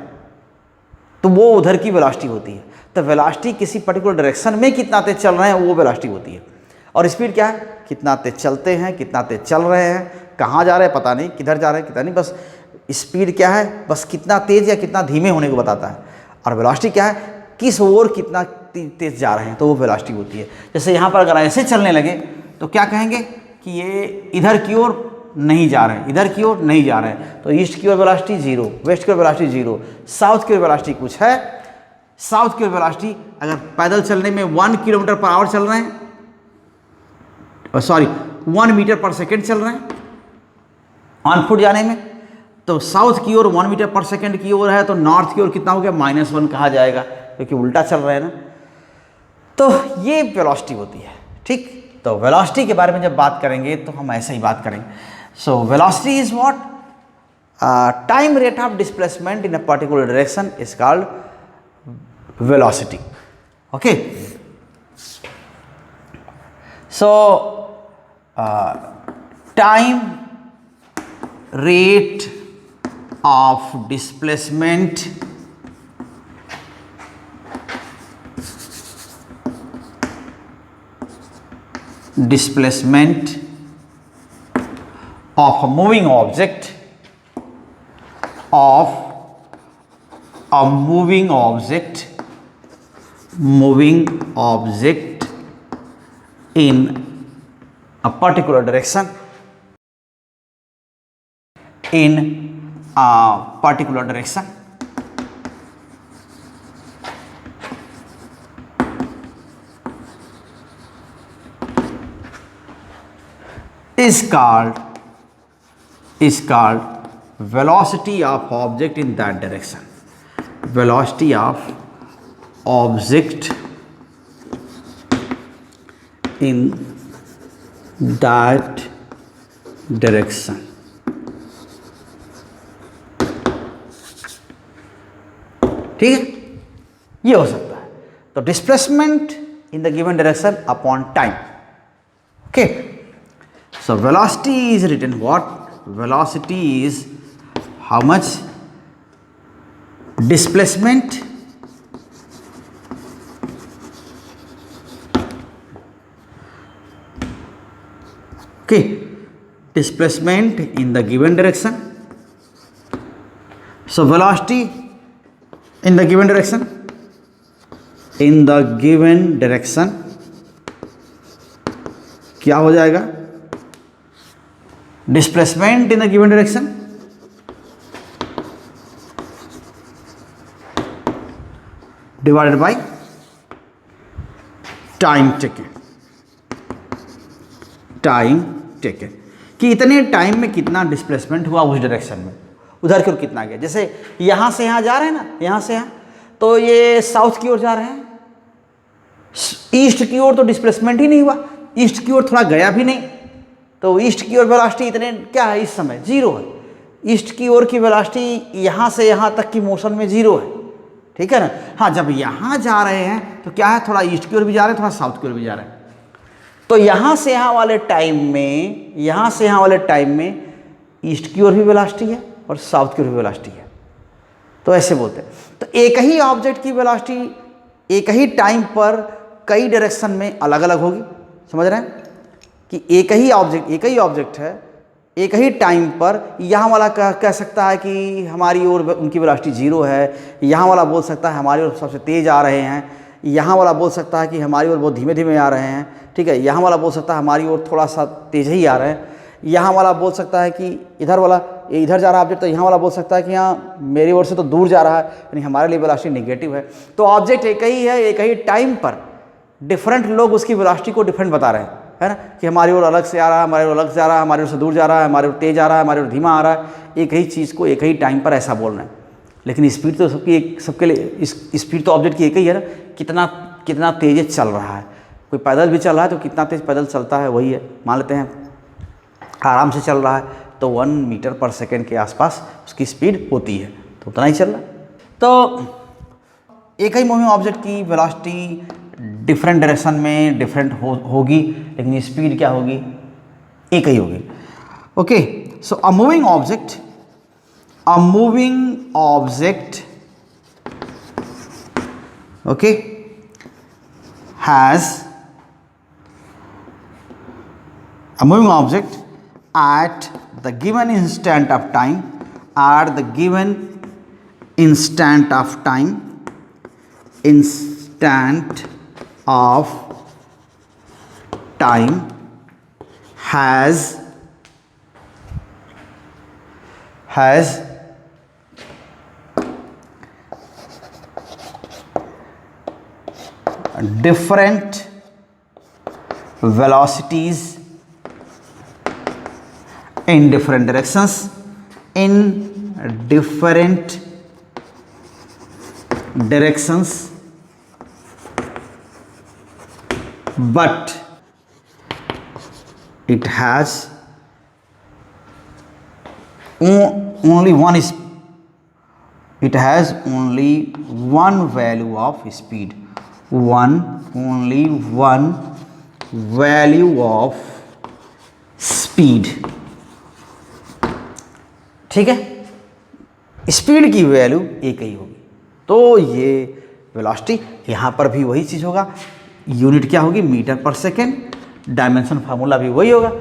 तो वो उधर की वेलोसिटी होती है। तो वेलोसिटी किसी पर्टिकुलर डायरेक्शन में कितना तेज चल रहे हैं वो वेलोसिटी होती है। और स्पीड क्या है, कितना तेज चलते हैं, कितना तेज चल रहे हैं, कहाँ जा रहे हैं पता नहीं, किधर जा रहे हैं कितना नहीं, बस स्पीड क्या है, बस कितना तेज या कितना धीमे होने को बताता है। और वेलोसिटी क्या है, किस ओर कितना तेज जा रहे हैं, तो वो वेलोसिटी होती है। जैसे यहाँ पर अगर ऐसे चलने लगे तो क्या कहेंगे कि ये इधर की ओर नहीं जा रहे हैं, इधर की ओर नहीं जा रहे हैं, तो ईस्ट की ओर वेलोसिटी 0, वेस्ट की ओर वेलोसिटी 0, साउथ की ओर वेलोसिटी कुछ है। साउथ की ओर वेलोसिटी अगर पैदल चलने में 1 किलोमीटर पर आवर चल रहे हैं, सॉरी 1 मीटर पर सेकेंड चल रहे हैं ऑन फुट जाने में, तो साउथ की ओर 1 मीटर पर सेकेंड की ओर है, तो नॉर्थ की ओर कितना हो गया, -1 कहा जाएगा, क्योंकि उल्टा चल रहे हैं ना। तो ये वेलोसिटी होती है। ठीक, तो वेलोसिटी के बारे में जब बात करेंगे तो हम ऐसे ही बात करेंगे। So velocity is what, time rate of displacement in a particular direction is called velocity. Okay, so time rate of displacement of a moving object, of a moving object in a particular direction, in a particular direction is called velocity of object in that direction. Velocity of object in that direction. ठीक है, ये हो सकता है। तो displacement in the given direction upon time. Okay, so velocity is written what? Velocity is how much displacement okay, displacement in the given direction. So velocity in the given direction, क्या हो जाएगा? Displacement in the given direction divided by time taken, time taken कि इतने time में कितना displacement हुआ उस direction में, उधर की ओर कितना गया। जैसे यहाँ से यहाँ जा रहे हैं ना, यहाँ से यहाँ, तो ये साउथ की ओर जा रहे हैं, ईस्ट की ओर तो डिस्प्लेसमेंट ही नहीं हुआ, ईस्ट की ओर थोड़ा गया भी नहीं, तो ईस्ट की ओर वेलोसिटी इतने क्या है इस समय, जीरो है। ईस्ट की ओर की वेलोसिटी यहाँ से यहाँ तक की मोशन में जीरो है, ठीक है ना। हाँ, जब यहाँ जा रहे हैं तो क्या है, थोड़ा ईस्ट की ओर भी जा रहे हैं, थोड़ा साउथ की ओर भी जा रहे हैं। तो यहाँ से यहाँ वाले टाइम में, यहाँ से यहाँ वाले टाइम में ईस्ट की ओर भी वेलोसिटी है और साउथ की ओर भी वेलोसिटी है, तो ऐसे बोलते हैं। तो एक ही ऑब्जेक्ट की वेलोसिटी एक ही टाइम पर कई डायरेक्शन में अलग अलग होगी, समझ रहे हैं कि एक ही ऑब्जेक्ट है, एक ही टाइम पर यहाँ वाला कह सकता है कि हमारी ओर उनकी वेलोसिटी जीरो है, यहाँ वाला बोल सकता है हमारी ओर सबसे तेज़ आ रहे हैं, यहाँ वाला बोल सकता है कि हमारी ओर बहुत धीमे धीमे आ रहे हैं, ठीक है। यहाँ वाला बोल सकता है हमारी ओर थोड़ा सा तेज ही आ रहे हैं, यहाँ वाला बोल सकता है कि इधर वाला इधर जा रहा है ऑब्जेक्ट, तो यहाँ वाला बोल सकता है कि यहाँ मेरी ओर से तो दूर जा रहा है, यानी हमारे लिए वेलोसिटी नेगेटिव है। तो ऑब्जेक्ट एक ही है, एक ही टाइम पर डिफरेंट लोग उसकी वेलोसिटी को डिफरेंट बता रहे हैं, है ना, कि हमारी ओर अलग से आ रहा है, हमारी ओर अलग से आ रहा है, हमारी ओर से दूर जा रहा है, हमारी ओर तेज आ रहा है, हमारी ओर धीमा आ रहा है। एक ही चीज़ को एक ही टाइम पर ऐसा बोल रहे हैं, लेकिन स्पीड तो सबके लिए स्पीड तो ऑब्जेक्ट की एक ही है ना। कितना तेज चल रहा है, कोई पैदल भी चल रहा है तो कितना तेज पैदल चलता है वही है, मान लेते हैं आराम से चल रहा है तो 1 मीटर पर सेकेंड के आसपास उसकी स्पीड होती है, तो उतना ही चल रहा है। तो एक ही मूविंग ऑब्जेक्ट की वेलोसिटी डिफरेंट डायरेक्शन में डिफरेंट होगी, लेकिन स्पीड क्या होगी, एक ही होगी। Okay, so a moving object okay has a moving object at the given instant of time, instant of time has different velocities in different directions, but it has only one value of speed, only one value of speed, ठीक है। Speed की value एक ही होगी, तो ये velocity यहाँ पर भी वही चीज़ होगा, यूनिट क्या होगी, मीटर पर सेकेंड, डायमेंशन फार्मूला भी वही होगा।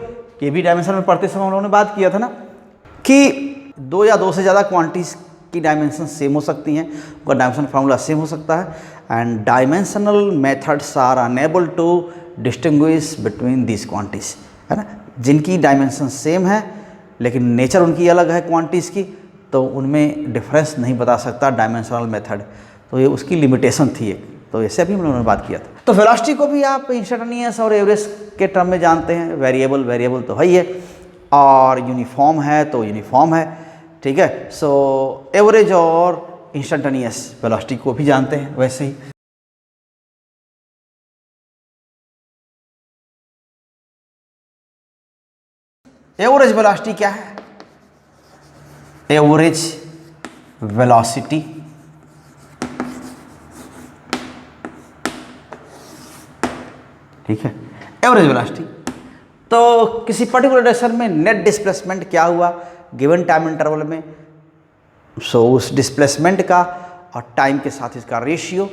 ये भी डायमेंशन में पढ़ते समय हम लोगों ने बात किया था ना कि दो या दो से ज़्यादा क्वांटिटीज़ की डायमेंशन सेम हो सकती हैं, उनका डायमेंशन फार्मूला सेम हो सकता है, and dimensional methods are unable to distinguish between these quantities, है ना। जिनकी डायमेंशन सेम है लेकिन नेचर उनकी अलग है क्वांटिटीज़ की, तो उनमें डिफरेंस नहीं बता सकता डायमेंशनल मेथड, तो ये उसकी लिमिटेशन थी एक, तो ऐसे भी हम लोगों ने बात किया था। तो वेलोसिटी को भी आप इंस्टेंटेनियस और एवरेज के टर्म में जानते हैं, वेरिएबल तो है ही है, और यूनिफॉर्म है तो यूनिफॉर्म है, ठीक है। सो एवरेज और इंस्टेंटेनियस वेलोसिटी को भी जानते हैं वैसे ही। एवरेज वेलोसिटी क्या है, एवरेज वेलोसिटी ठीक है, एवरेज वेलोसिटी तो किसी पर्टिकुलर डायरेक्शन में नेट डिस्प्लेसमेंट क्या हुआ गिवन टाइम इंटरवल में, सो उस डिस्प्लेसमेंट का और टाइम के साथ इसका रेशियो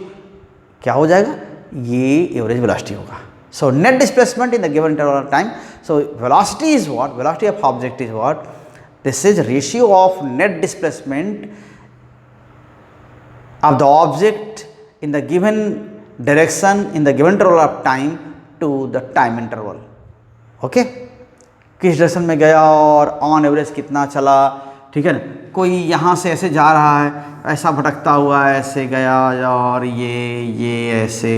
क्या हो जाएगा, ये एवरेज वेलोसिटी होगा। So net displacement in the given interval of time, so velocity is what, velocity of object is what, this is ratio of net displacement of the object in the given direction in the given interval of time to the time interval, okay. किस direction में गया और on average कितना चला, ठीक है ना, कोई यहाँ से ऐसे जा रहा है, ऐसा भटकता हुआ ऐसे गया और ये ऐसे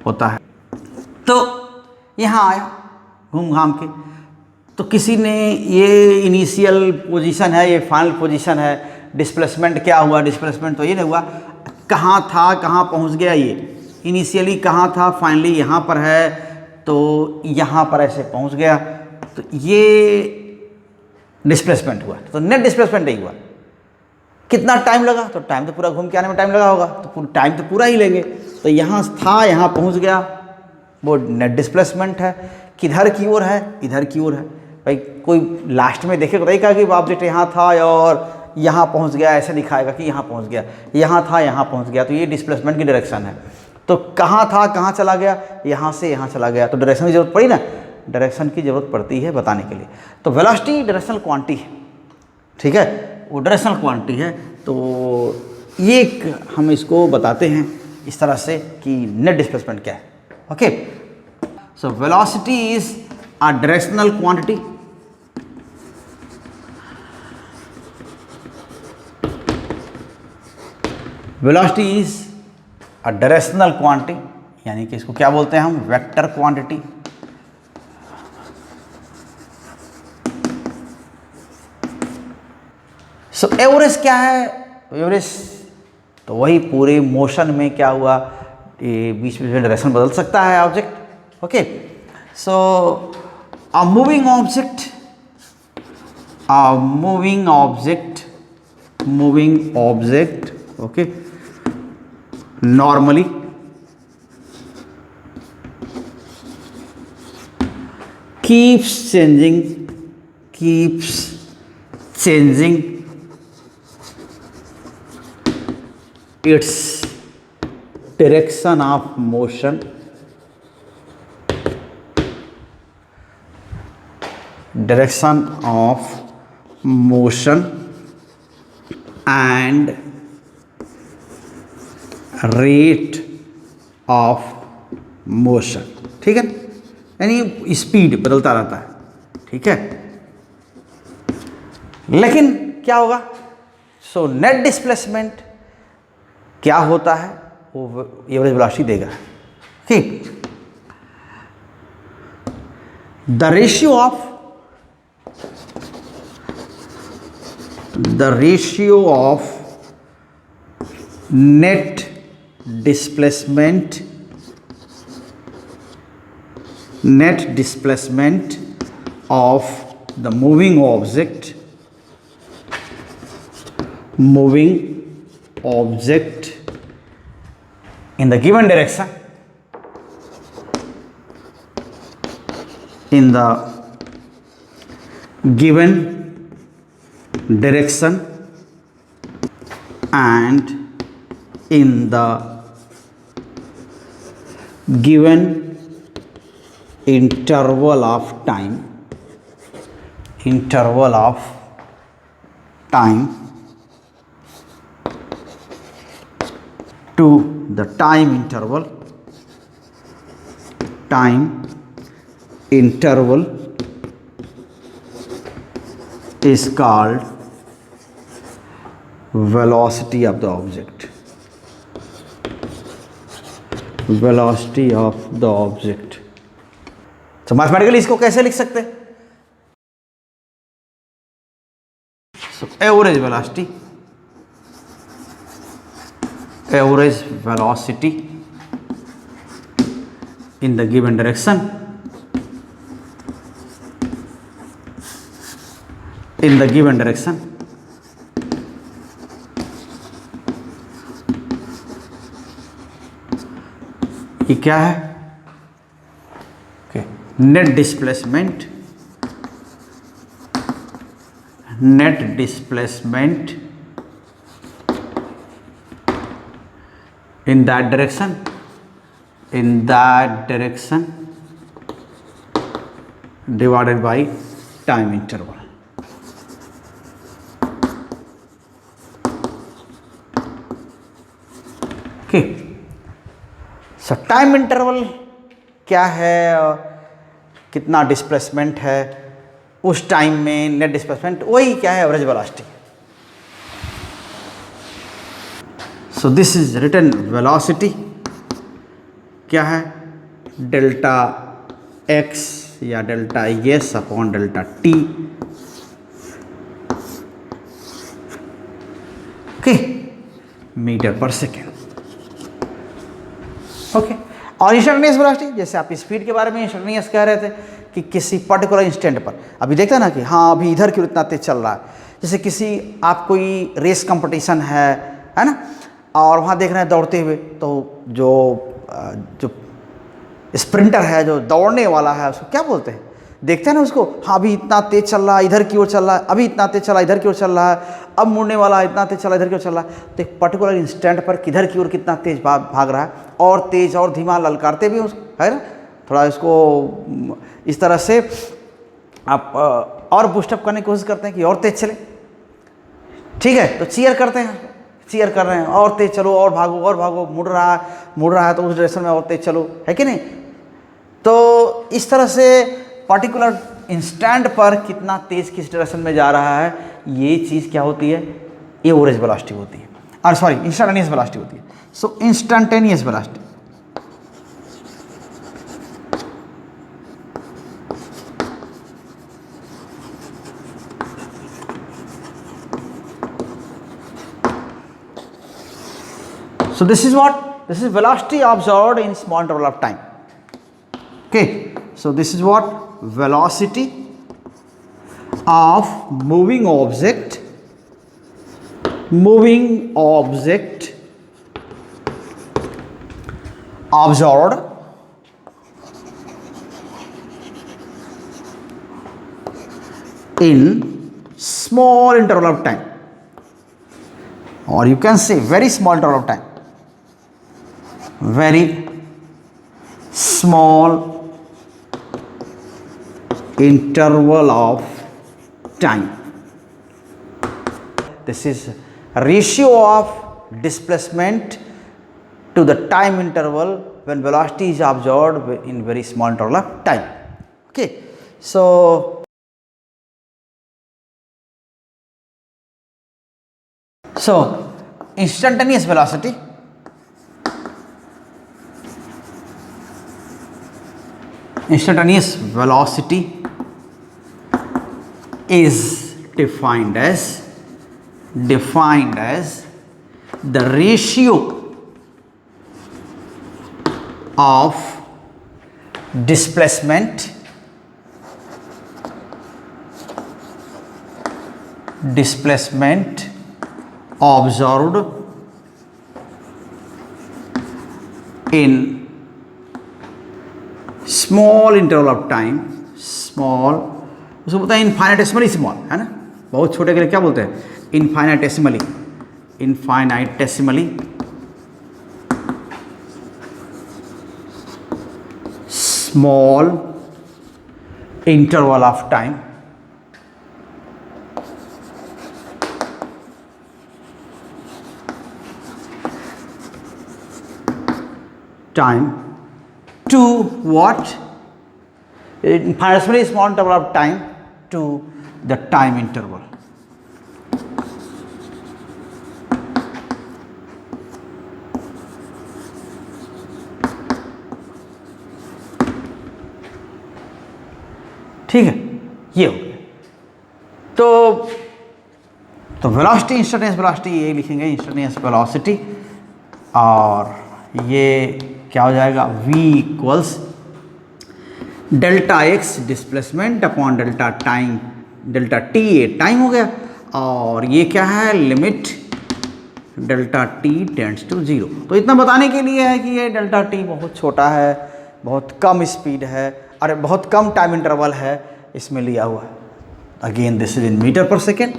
होता है, तो यहाँ आया घूम घाम के, तो किसी ने ये इनिशियल पोजीशन है, ये फाइनल पोजीशन है, डिस्प्लेसमेंट क्या हुआ, डिस्प्लेसमेंट तो ये नहीं हुआ, कहाँ था कहाँ पहुँच गया, ये इनिशियली कहाँ था, फाइनली यहाँ पर है, तो यहाँ पर ऐसे पहुँच गया, तो ये डिस्प्लेसमेंट हुआ। तो नेट डिस्प्लेसमेंट नहीं हुआ। कितना टाइम लगा, तो टाइम तो पूरा घूम के आने में टाइम लगा होगा, तो टाइम तो पूरा ही लेंगे। तो यहाँ था, यहाँ पहुँच गया, वो नेट डिस्प्लेसमेंट है। किधर की ओर है, इधर की ओर है। भाई कोई लास्ट में देखेगा नहीं कहा कि ऑब्जेक्ट यहाँ था और यहाँ पहुँच गया, ऐसे दिखाएगा कि यहाँ पहुँच गया, यहाँ था यहाँ पहुँच गया, तो ये डिस्प्लेसमेंट की डायरेक्शन है। तो कहाँ था कहाँ चला गया, यहाँ से यहाँ चला गया, तो डायरेक्शन की जरूरत पड़ी ना, डायरेक्शन की ज़रूरत पड़ती है बताने के लिए। तो वेलोसिटी डायरेक्शनल क्वांटिटी है, ठीक है, वो डायरेक्शनल क्वांटिटी है। तो ये हम इसको बताते हैं इस तरह से कि नेट डिस्प्लेसमेंट क्या है। Okay, so velocity is a directional quantity velocity is a directional quantity, यानी कि इसको क्या बोलते हैं हम, वेक्टर क्वांटिटी। सो एवरेज क्या है, एवरेज तो वही पूरे मोशन में क्या हुआ, ये बीच में डायरेक्शन बदल सकता है object. Okay, so a moving object okay, normally keeps changing its direction of motion and rate of motion, ठीक है, यानी स्पीड बदलता रहता है, ठीक है। लेकिन क्या होगा, सो नेट डिस्प्लेसमेंट क्या होता है, वो एवरेज वेलोसिटी देगा, ठीक। The ratio of net displacement of the moving object in the given direction, and in the given interval of time to the time interval is called velocity of the object, तो mathematically इसको कैसे लिख सकते हैं, so average velocity in the given direction ये क्या है, net displacement in that direction divided by time interval. Okay, so time interval क्या है और कितना डिस्प्लेसमेंट है उस टाइम में, नेट डिस्प्लेसमेंट वही क्या है, average velocity. So this is written velocity क्या है, डेल्टा एक्स या delta S upon delta T. Okay, metre पर सेकेंड। ओके, और इंस्टेंटेनियस वेलोसिटी, जैसे आप स्पीड के बारे में इंस्टेंटेनियस कह रहे थे कि किसी पर्टिकुलर इंस्टेंट पर, अभी देखते हैं ना कि हाँ अभी इधर क्यों इतना तेज चल रहा है, जैसे किसी आप कोई रेस कंपटीशन है ना, और वहाँ देख रहे हैं दौड़ते हुए, तो जो स्प्रिंटर है, जो दौड़ने वाला है, उसको क्या बोलते हैं, देखते हैं ना उसको, हाँ अभी इतना तेज चल रहा है, इधर की ओर चल रहा है, अभी इतना तेज चला इधर की ओर चल रहा है, अब मुड़ने वाला है, इतना तेज चला इधर की ओर चल रहा है। तो एक पर्टिकुलर इंस्टेंट पर किधर की ओर कितना तेज भाग रहा है, और तेज और धीमा ललकारते भी उसको, है ना, थोड़ा इसको इस तरह से आप और बूस्टअप करने की कोशिश करते हैं कि और तेज चले। ठीक है, तो चीयर करते हैं, चीयर कर रहे हैं, और तेज चलो, और भागो, मुड़ रहा है तो उस डायरेक्शन में और तेज चलो, है कि नहीं। तो इस तरह से पर्टिकुलर इंस्टेंट पर कितना तेज किस डायरेक्शन में जा रहा है, ये चीज़ क्या होती है, ये एवरेज वेलोसिटी होती है, और सॉरी इंस्टेंटेनियस वेलोसिटी होती है। So instantaneous velocity, so this is what, this is velocity observed in small interval of time. Okay, so this is what velocity of moving object observed in small interval of time, or you can say very small interval of time, very small interval of time. This is ratio of displacement to the time interval when velocity is observed in very small interval of time. Okay, so instantaneous velocity is defined as the ratio of displacement observed in small interval of time, small उसको बोलते हैं infinitesimally small, है ना, बहुत छोटे के लिए क्या बोलते हैं, infinitesimally small interval of time, to what, infinitesimally small interval of time to the time interval. ठीक है, ये हो गया। तो वेलोसिटी, इंस्टेंटेनियस वेलोसिटी ये लिखेंगे इंस्टेंटेनियस वेलोसिटी, और ये क्या हो जाएगा, v equals delta X displacement upon delta time, delta T ये टाइम हो गया, और ये क्या है, limit delta T tends to 0। तो इतना बताने के लिए है कि ये डेल्टा टी बहुत छोटा है, बहुत कम स्पीड है, और बहुत कम टाइम इंटरवल है इसमें लिया हुआ है। Again this is in metre पर second,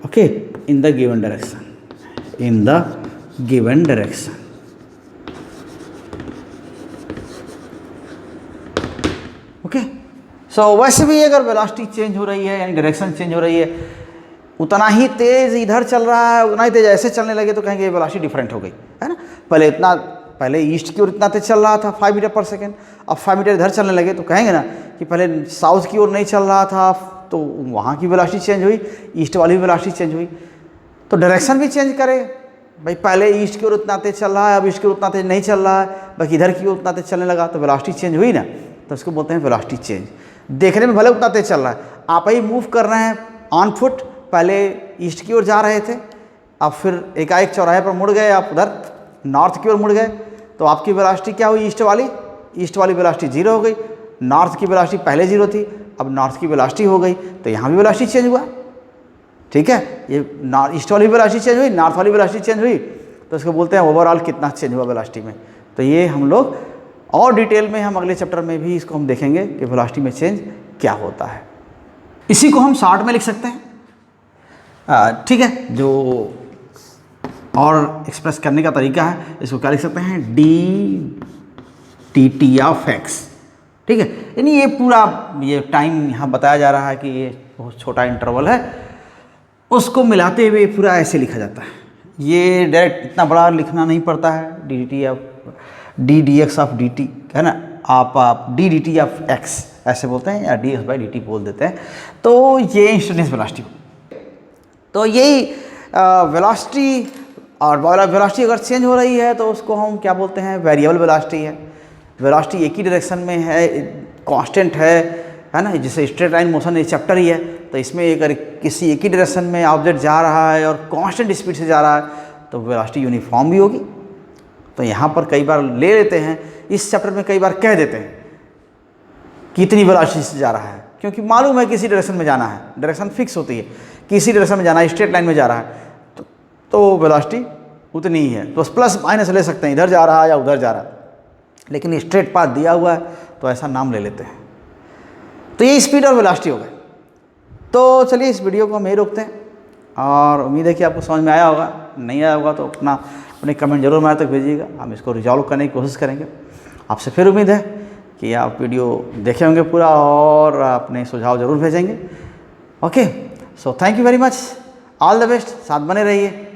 okay, in the given direction, okay. सो वैसे भी अगर वेलोसिटी चेंज हो रही है, यानी डायरेक्शन चेंज हो रही है, उतना ही तेज इधर चल रहा है, उतना ही तेज ऐसे चलने लगे तो कहेंगे वेलोसिटी डिफरेंट हो गई, है ना। पहले ईस्ट की ओर इतना तेज चल रहा था 5 मीटर पर सेकेंड, अब 5 मीटर इधर चलने लगे तो कहेंगे ना कि पहले साउथ की ओर नहीं चल रहा था, तो वहाँ की वेलोसिटी चेंज हुई, ईस्ट वाली वेलोसिटी चेंज हुई, तो डायरेक्शन भी चेंज करे, भाई पहले ईस्ट की ओर उतना तेज चल रहा है, अब ईस्ट की ओर उतना तेज नहीं चल रहा है, बाकी इधर की ओर उतना तेज चलने लगा, तो वेलोसिटी चेंज हुई ना, तो इसको बोलते हैं वेलोसिटी चेंज। देखने में भले उतना तेज चल रहा है, आप ही मूव कर रहे हैं ऑन फुट, पहले ईस्ट की ओर जा रहे थे, अब फिर एकाएक चौराहे पर मुड़ गए, आप उधर नॉर्थ की ओर मुड़ गए, तो आपकी वेलोसिटी क्या हुई, ईस्ट वाली वेलोसिटी 0 हो गई। नॉर्थ की वेलोसिटी पहले 0 थी, अब नॉर्थ की वेलोसिटी हो गई, तो यहाँ भी वेलोसिटी चेंज हुआ। ठीक है, ये ईस्ट वाली वेलोसिटी चेंज हुई, नॉर्थ वाली वेलोसिटी चेंज हुई, तो इसको बोलते हैं ओवरऑल कितना चेंज हुआ वेलोसिटी में। तो ये हम लोग और डिटेल में हम अगले चैप्टर में भी इसको हम देखेंगे कि वेलोसिटी में चेंज क्या होता है। इसी को हम शॉर्ट में लिख सकते हैं। ठीक है, जो और एक्सप्रेस करने का तरीका है, इसको क्या लिख सकते हैं, dt ऑफ x। ठीक है, यानी ये पूरा ये टाइम यहाँ बताया जा रहा है कि ये बहुत छोटा इंटरवल है, उसको मिलाते हुए पूरा ऐसे लिखा जाता है। ये डायरेक्ट इतना बड़ा लिखना नहीं पड़ता है, D D x of D T है ना, आप D D T of x ऐसे बोलते हैं, या D x by D T बोल देते हैं। तो ये इंस्टेंटेनियस वेलोसिटी। तो यही वेलोसिटी, और वेलोसिटी अगर चेंज हो रही है तो उसको हम क्या बोलते हैं, वेरिएबल वेलोसिटी है। वेलोसिटी एक ही डायरेक्शन में है, कांस्टेंट है ना, जैसे स्ट्रेट लाइन मोशन ये चैप्टर ही है, तो इसमें अगर किसी एक ही डायरेक्शन में ऑब्जेक्ट जा रहा है और कांस्टेंट स्पीड से जा रहा है तो वेलोसिटी यूनिफॉर्म भी होगी। तो यहाँ पर कई बार ले लेते हैं, इस चैप्टर में कई बार कह देते हैं कितनी वेलोसिटी से जा रहा है, क्योंकि मालूम है किसी डायरेक्शन में जाना है, डायरेक्शन फिक्स होती है, किसी डायरेक्शन में जाना है, स्ट्रेट लाइन में जा रहा है, तो वेलोसिटी उतनी ही है। तो प्लस माइनस ले सकते हैं, इधर जा रहा है या उधर जा रहा है, लेकिन स्ट्रेट पाथ दिया हुआ है तो ऐसा नाम ले लेते हैं। तो ये स्पीड और वेलोसिटी हो गए। तो चलिए इस वीडियो को हम यहीं रोकते हैं, और उम्मीद है कि आपको समझ में आया होगा। नहीं आया होगा तो अपने कमेंट जरूर हमारे तक भेजिएगा, हम इसको रिजॉल्व करने की कोशिश करेंगे। आपसे फिर उम्मीद है कि आप वीडियो देखे होंगे पूरा और अपने सुझाव जरूर भेजेंगे। Okay, so thank you very much, all the best, साथ बने रहिए।